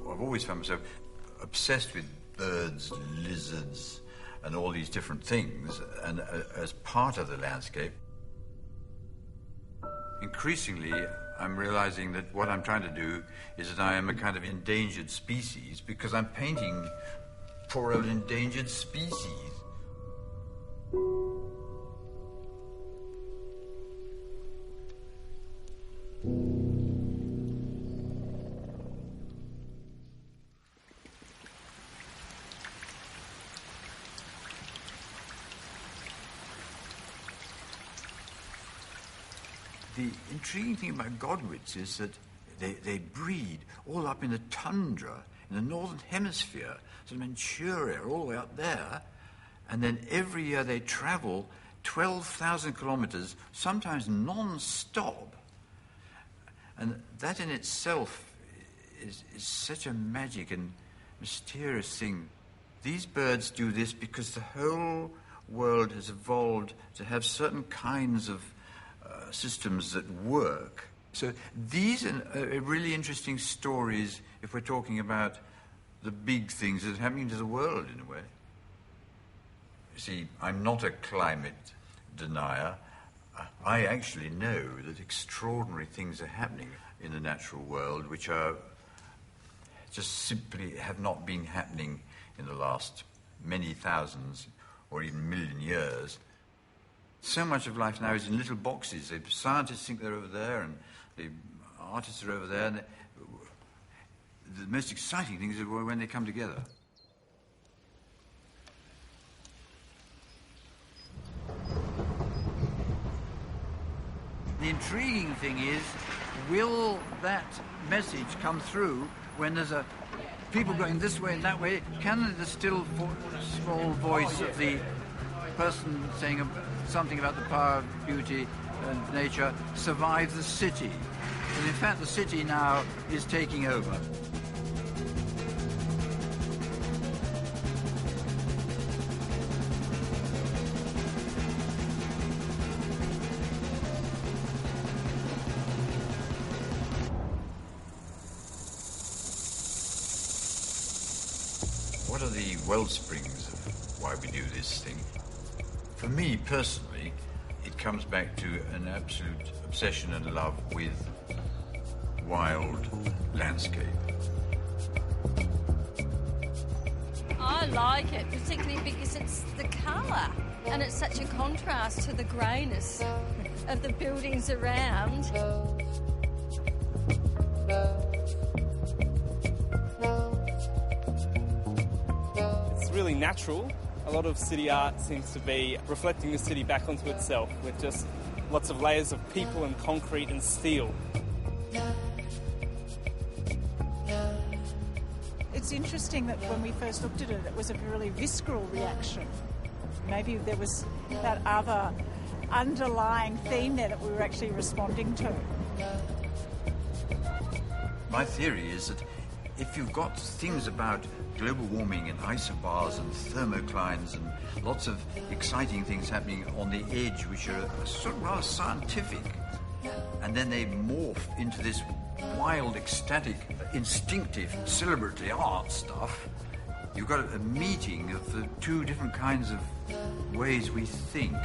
I've always found myself obsessed with birds, lizards, and all these different things, and as part of the landscape. Increasingly, I'm realizing that what I'm trying to do is that I am a kind of endangered species because I'm painting poor old endangered species. The intriguing thing about godwits is that they breed all up in the tundra, in the northern hemisphere, so Manchuria, all the way up there, and then every year they travel 12,000 kilometers, sometimes non-stop. And that in itself is such a magic and mysterious thing. These birds do this because the whole world has evolved to have certain kinds of systems that work. So these are really interesting stories if we're talking about the big things that are happening to the world in a way. You see, I'm not a climate denier. I actually know that extraordinary things are happening in the natural world which are just simply have not been happening in the last many thousands or even million years. So much of life now is in little boxes. The scientists think they're over there, and the artists are over there. And the most exciting things are when they come together. The intriguing thing is, will that message come through when there's people going this way and that way? Can the still small voice of the person saying something about the power of beauty and nature survive the city? And in fact, the city now is taking over. What are the well springs of why we do this thing? For me personally, it comes back to an absolute obsession and love with wild landscape. I like it, particularly because it's the colour, and it's such a contrast to the greyness of the buildings around. It's really natural. A lot of city art seems to be reflecting the city back onto itself with just lots of layers of people and concrete and steel. It's interesting that when we first looked at it, it was a really visceral reaction. Maybe there was that other underlying theme there that we were actually responding to. My theory is that if you've got things about global warming and isobars and thermoclines and lots of exciting things happening on the edge which are sort of rather scientific, and then they morph into this wild, ecstatic, instinctive, celebratory art stuff, you've got a meeting of the two different kinds of ways we think.